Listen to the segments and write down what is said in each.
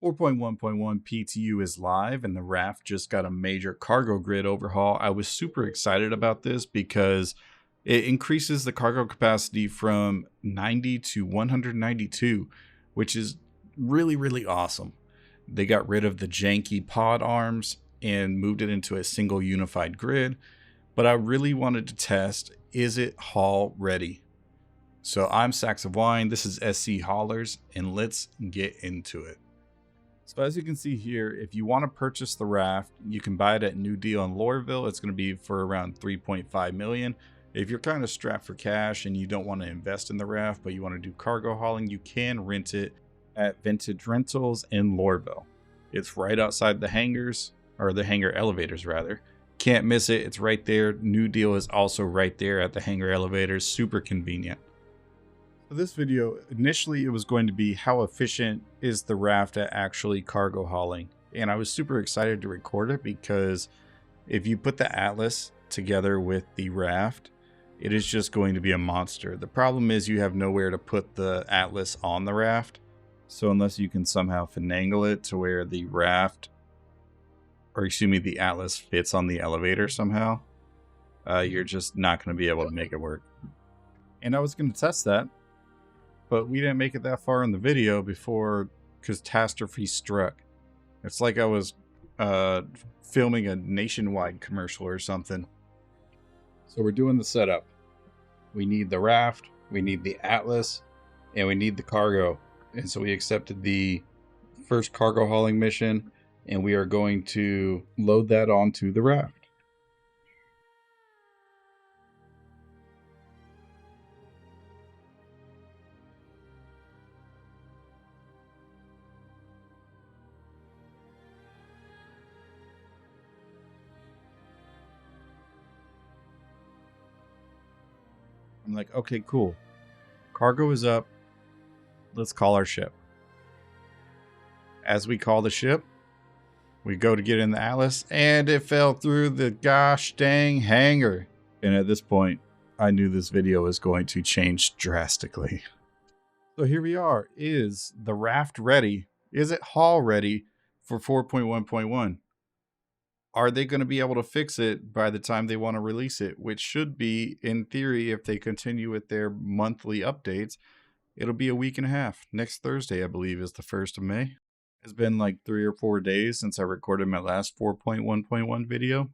4.1.1 PTU is live and the raft just got a major cargo grid overhaul. I was super excited about this because it increases the cargo capacity from 90 to 192, which is really awesome. They got rid of the janky pod arms and moved it into a single unified grid, but I really wanted to test, is it haul ready? So I'm Sacksofwine, this is SC Haulers, and let's get into it. So as you can see here, if you want to purchase the raft, you can buy it at New Deal in Lorville. It's going to be for around 3.5 million. If you're kind of strapped for cash and you don't want to invest in the raft, but you want to do cargo hauling, you can rent it at Vintage Rentals in Lorville. It's right outside the hangars, or the hangar elevators rather. Can't miss it. It's right there. New Deal is also right there at the hangar elevators. Super convenient. For this video, initially it was going to be how efficient is the raft at actually cargo hauling. And I was super excited to record it because if you put the Atlas together with the raft, it is just going to be a monster. The problem is you have nowhere to put the Atlas on the raft. So unless you can somehow finagle it to where the raft, or excuse me, the Atlas fits on the elevator somehow, you're just not going to be able to make it work. And I was going to test that, but we didn't make it that far in the video before catastrophe struck. It's like I was filming a nationwide commercial or something. So we're doing the setup. We need the raft, we need the Atlas, and we need the cargo. And so we accepted the first cargo hauling mission, and we are going to load that onto the raft. I'm like, okay, cool. Cargo is up. Let's call our ship. As we call the ship, we go to get in the Atlas, and it fell through the gosh dang hangar. And at this point, I knew this video was going to change drastically. So here we are. Is the raft ready? Is it haul ready for 4.1.1? Are they going to be able to fix it by the time they want to release it? Which should be, in theory, if they continue with their monthly updates, it'll be a week and a half. Next Thursday, I believe, is the 1st of May. It's been like 3 or 4 days since I recorded my last 4.1.1 video.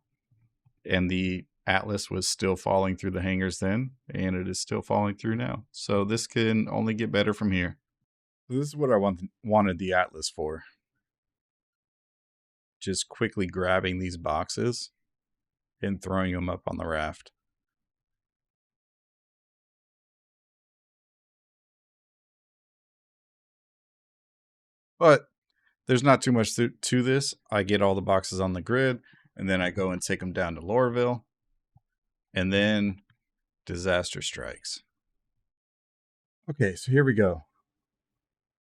And the Atlas was still falling through the hangars then, and it is still falling through now. So this can only get better from here. This is what I wanted the Atlas for. Just quickly grabbing these boxes and throwing them up on the raft. But there's not too much to this. I get all the boxes on the grid, and then I go and take them down to Lorville, and then disaster strikes. Okay, so here we go.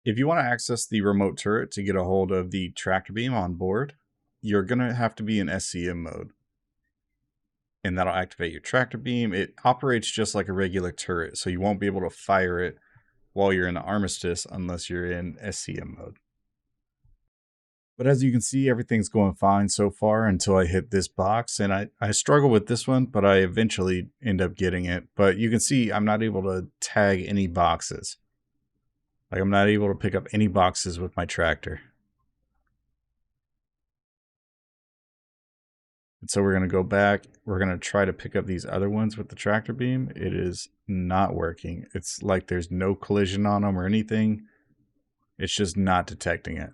If you want to access the remote turret to get a hold of the tractor beam on board, you're going to have to be in SCM mode. And that'll activate your tractor beam. It operates just like a regular turret, so you won't be able to fire it while you're in the armistice unless you're in SCM mode. But as you can see, everything's going fine so far until I hit this box. And I struggle with this one, but I eventually end up getting it. But you can see I'm not able to tag any boxes. Like, I'm not able to pick up any boxes with my tractor. And so we're going to go back. We're going to try to pick up these other ones with the tractor beam. It is not working. It's like there's no collision on them or anything. It's just not detecting it.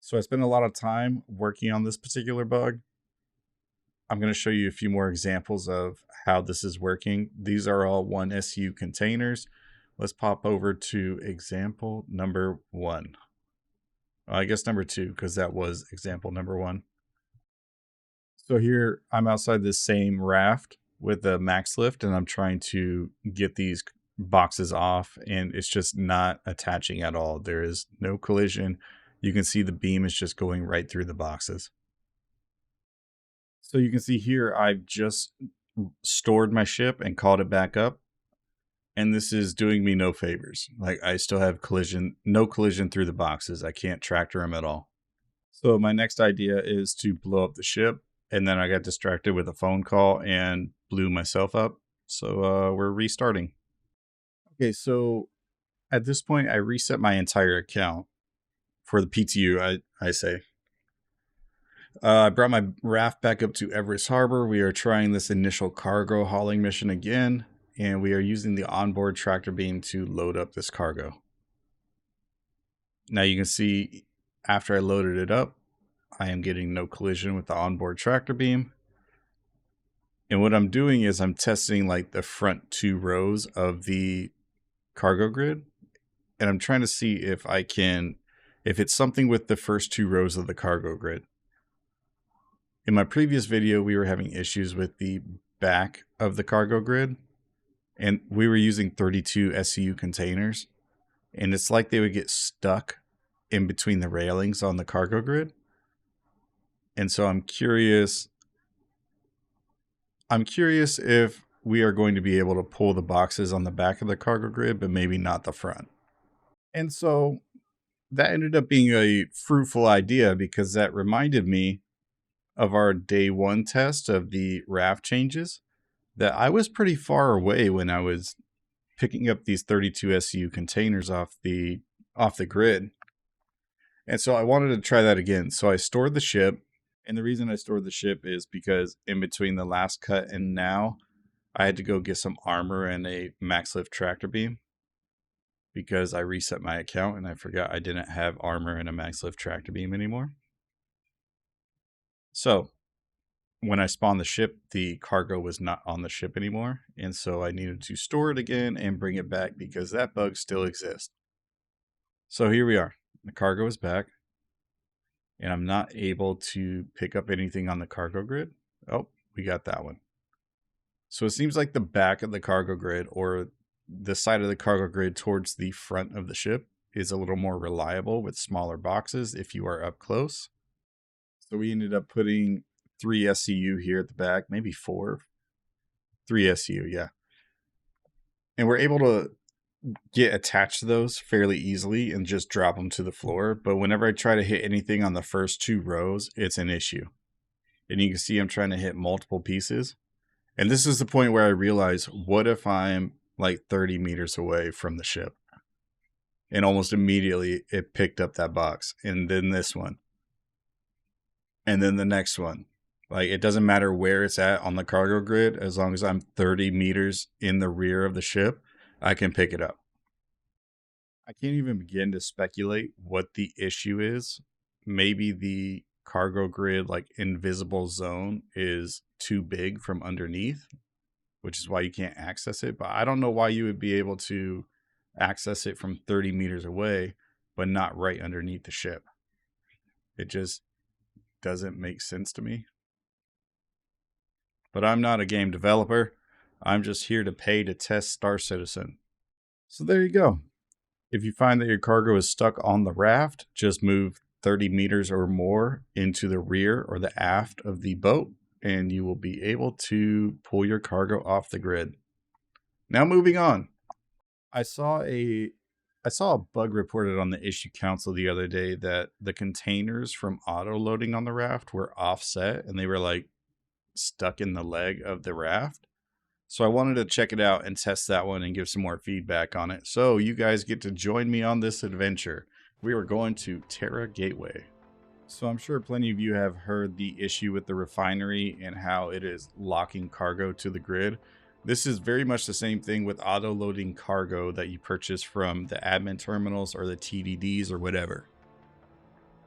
So I spent a lot of time working on this particular bug. I'm going to show you a few more examples of how this is working. These are all 1SU containers. Let's pop over to example number 1. Well, I guess number 2, because that was example number 1. So here I'm outside this same raft with the MaxLift, and I'm trying to get these boxes off, and it's just not attaching at all. There is no collision. You can see the beam is just going right through the boxes. So you can see here I've just stored my ship and called it back up. And this is doing me no favors. Like, I still have no collision through the boxes. I can't tractor them at all. So my next idea is to blow up the ship. And then I got distracted with a phone call and blew myself up. So we're restarting. Okay, so at this point, I reset my entire account for the PTU, I say. I brought my raft back up to Everest Harbor. We are trying this initial cargo hauling mission again, and we are using the onboard tractor beam to load up this cargo. Now you can see after I loaded it up, I am getting no collision with the onboard tractor beam. And what I'm doing is I'm testing like the front 2 rows of the cargo grid. And I'm trying to see if it's something with the first 2 rows of the cargo grid. In my previous video, we were having issues with the back of the cargo grid. And we were using 32 SCU containers. And it's like they would get stuck in between the railings on the cargo grid. And so I'm curious if we are going to be able to pull the boxes on the back of the cargo grid, but maybe not the front. And so that ended up being a fruitful idea because that reminded me of our day 1 test of the raft changes, that I was pretty far away when I was picking up these 32 SCU containers off the grid. And so I wanted to try that again. So I stored the ship. And the reason I stored the ship is because in between the last cut and now, I had to go get some armor and a MaxLift tractor beam because I reset my account and I forgot I didn't have armor and a MaxLift tractor beam anymore. So when I spawned the ship, the cargo was not on the ship anymore. And so I needed to store it again and bring it back because that bug still exists. So here we are. The cargo is back. And I'm not able to pick up anything on the cargo grid. Oh, we got that one. So it seems like the back of the cargo grid, or the side of the cargo grid towards the front of the ship, is a little more reliable with smaller boxes if you are up close. So we ended up putting 3 SCU here at the back, maybe 4. 3 SCU, yeah. And we're able to get attached to those fairly easily and just drop them to the floor. But whenever I try to hit anything on the first 2 rows, it's an issue. And you can see I'm trying to hit multiple pieces. And this is the point where I realize, what if I'm like 30 meters away from the ship? And almost immediately it picked up that box. And then this one. And then the next one. Like, it doesn't matter where it's at on the cargo grid. As long as I'm 30 meters in the rear of the ship, I can pick it up. I can't even begin to speculate what the issue is. Maybe the cargo grid, like invisible zone, is too big from underneath, which is why you can't access it. But I don't know why you would be able to access it from 30 meters away, but not right underneath the ship. It just doesn't make sense to me. But I'm not a game developer. I'm just here to pay to test Star Citizen. So there you go. If you find that your cargo is stuck on the raft, just move 30 meters or more into the rear or the aft of the boat, and you will be able to pull your cargo off the grid. Now moving on. I saw a bug reported on the issue council the other day that the containers from auto loading on the raft were offset and they were like stuck in the leg of the raft. So I wanted to check it out and test that one and give some more feedback on it. So you guys get to join me on this adventure. We are going to Terra Gateway. So I'm sure plenty of you have heard the issue with the refinery and how it is locking cargo to the grid. This is very much the same thing with auto loading cargo that you purchase from the admin terminals or the TDDs or whatever.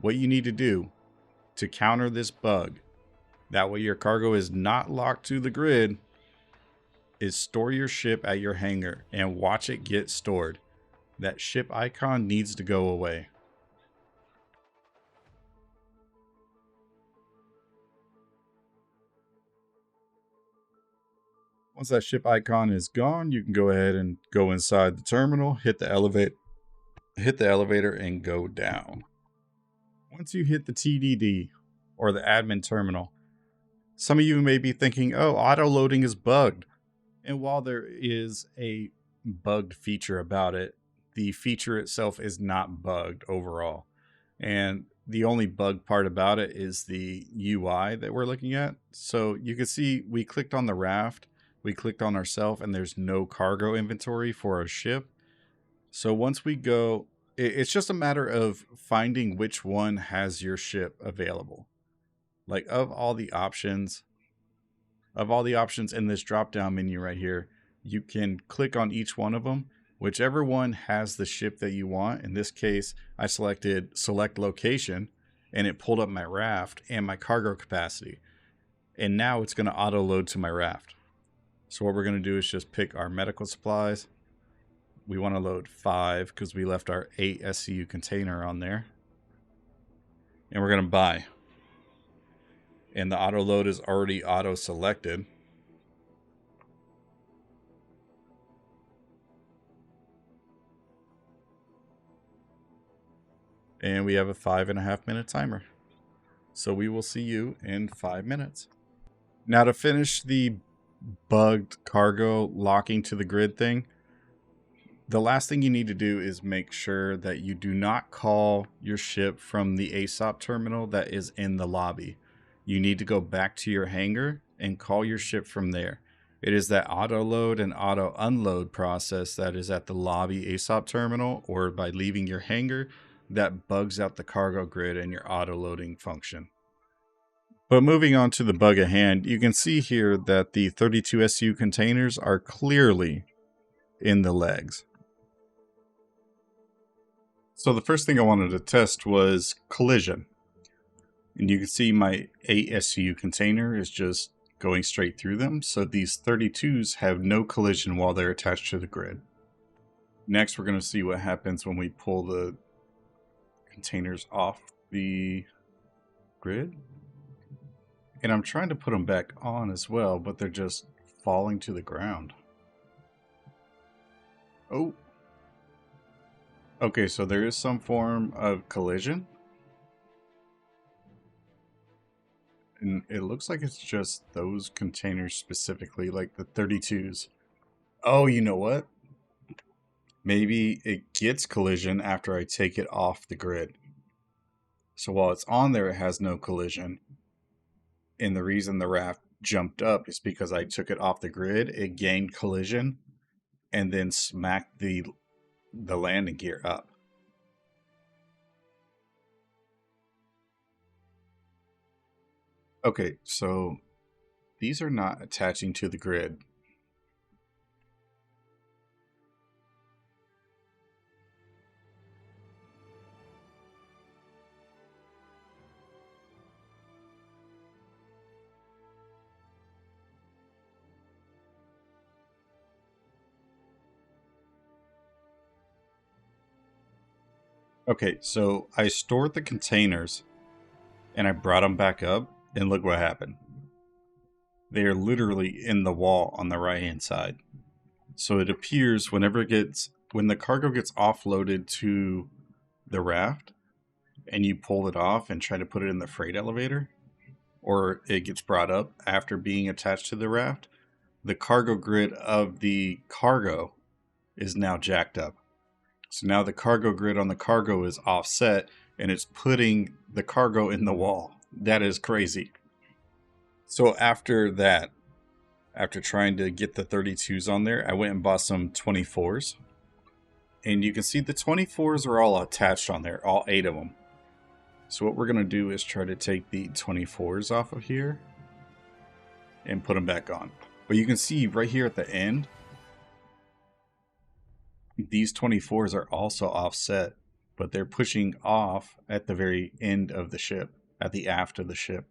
What you need to do to counter this bug, that way your cargo is not locked to the grid, is store your ship at your hangar and watch it get stored. That ship icon needs to go away. Once that ship icon is gone, you can go ahead and go inside the terminal, hit the elevator and go down. Once you hit the TDD or the admin terminal, some of you may be thinking, oh, auto loading is bugged. And while there is a bugged feature about it. The feature itself is not bugged overall. And the only bug part about it is the UI that we're looking at. So you can see we clicked on the raft, we clicked on ourself, and there's no cargo inventory for our ship. So once we go, it's just a matter of finding which one has your ship available. Like of all the options in this drop down menu right here, you can click on each one of them. Whichever one has the ship that you want. In this case, I selected select location, and it pulled up my raft and my cargo capacity. And now it's going to auto load to my raft. So what we're going to do is just pick our medical supplies. We want to load 5 because we left our 8 SCU container on there. And we're going to buy. And the auto load is already auto selected. And we have a 5.5 minute timer. So we will see you in 5 minutes. Now to finish the bugged cargo locking to the grid thing, the last thing you need to do is make sure that you do not call your ship from the ASOP terminal that is in the lobby. You need to go back to your hangar and call your ship from there. It is that auto load and auto unload process that is at the lobby ASOP terminal or by leaving your hangar that bugs out the cargo grid and your auto loading function. But moving on to the bug at hand, you can see here that the 32 SU containers are clearly in the legs. So the first thing I wanted to test was collision. And you can see my 8 SU container is just going straight through them. So these 32s have no collision while they're attached to the grid. Next, we're going to see what happens when we pull the containers off the grid. And I'm trying to put them back on as well, but they're just falling to the ground. Oh. Okay, so there is some form of collision. And it looks like it's just those containers specifically, like the 32s. Oh, you know what? Maybe it gets collision after I take it off the grid. So while it's on there, it has no collision. And the reason the raft jumped up is because I took it off the grid. It gained collision and then smacked the landing gear up. Okay, so these are not attaching to the grid. Okay, so I stored the containers and I brought them back up, and look what happened. They are literally in the wall on the right hand side. So it appears when the cargo gets offloaded to the raft and you pull it off and try to put it in the freight elevator, or it gets brought up after being attached to the raft, the cargo grid of the cargo is now jacked up. So now the cargo grid on the cargo is offset and it's putting the cargo in the wall. That is crazy. So after that, after trying to get the 32s on there, I went and bought some 24s. And you can see the 24s are all attached on there, all 8 of them. So what we're going to do is try to take the 24s off of here and put them back on. But you can see right here at the end, these 24s are also offset, but they're pushing off at the very end of the ship, at the aft of the ship.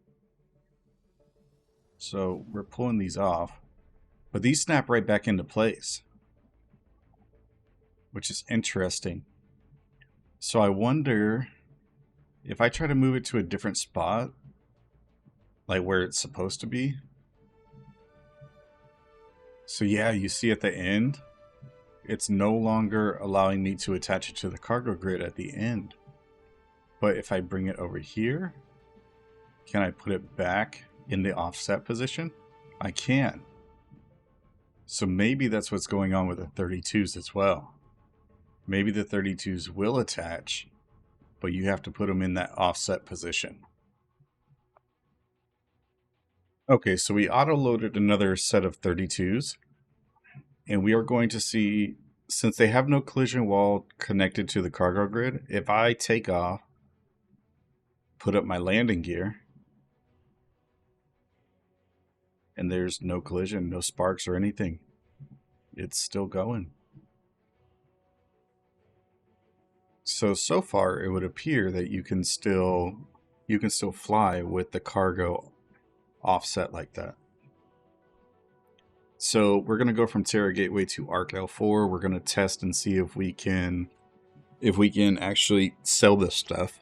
So we're pulling these off, but these snap right back into place, which is interesting. So I wonder if I try to move it to a different spot, like where it's supposed to be. So yeah, you see at the end, it's no longer allowing me to attach it to the cargo grid at the end. But if I bring it over here, can I put it back in the offset position? I can. So maybe that's what's going on with the 32s as well. Maybe the 32s will attach, but you have to put them in that offset position. Okay, so we auto-loaded another set of 32s, and we are going to see, since they have no collision wall connected to the cargo grid, if I take off, put up my landing gear, and there's no collision, no sparks or anything, it's still going. So far it would appear that you can still fly with the cargo offset like that. So we're going to go from Terra Gateway to ARC-L4. We're going to test and see if we can actually sell this stuff.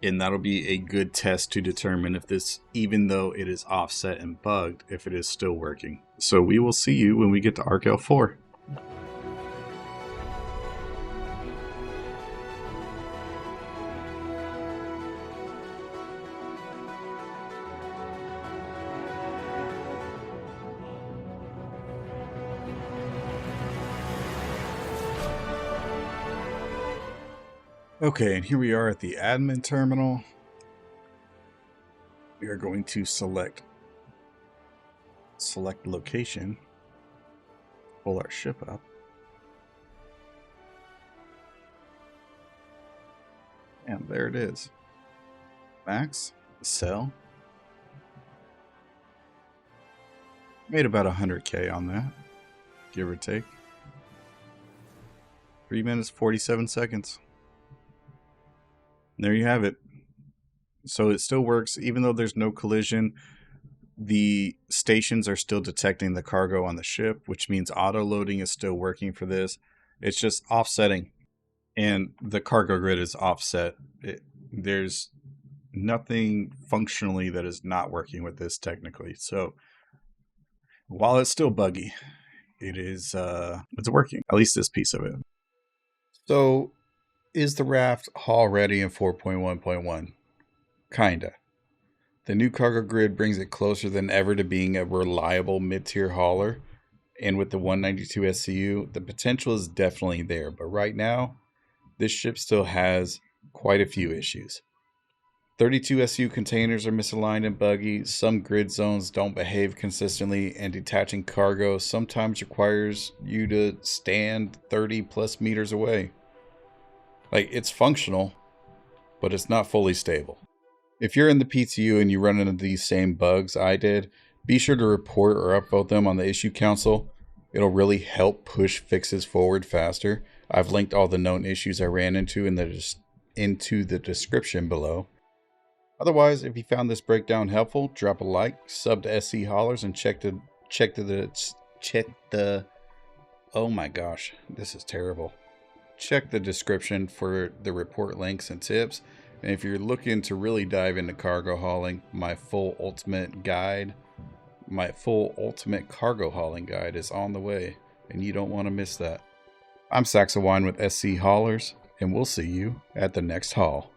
And that'll be a good test to determine if this, even though it is offset and bugged, if it is still working. So we will see you when we get to ARC-L4. Okay, and here we are at the admin terminal. We are going to select location, pull our ship up, and there it is. Max, sell. Made about 100K on that, give or take. 3 minutes, 47 seconds. There you have it. So it still works, even though there's no collision. The stations are still detecting the cargo on the ship, which means auto loading is still working for this. It's just offsetting, and the cargo grid is offset. There's nothing functionally that is not working with this technically. So while it's still buggy, it's working, at least this piece of it. So is the raft haul ready in 4.1.1? Kinda. The new cargo grid brings it closer than ever to being a reliable mid-tier hauler, and with the 192 SCU, the potential is definitely there, but right now, this ship still has quite a few issues. 32 SCU containers are misaligned and buggy, some grid zones don't behave consistently, and detaching cargo sometimes requires you to stand 30 plus meters away. Like, it's functional, but it's not fully stable. If you're in the PTU and you run into these same bugs I did, be sure to report or upvote them on the issue council. It'll really help push fixes forward faster. I've linked all the known issues I ran into in the description below. Otherwise, if you found this breakdown helpful, drop a like, sub to SC Haulers, and check the oh my gosh, this is terrible. Check the description for the report links and tips. And if you're looking to really dive into cargo hauling, my full ultimate cargo hauling guide is on the way, and you don't want to miss that. I'm Sacksofwine with SC Haulers, and we'll see you at the next haul.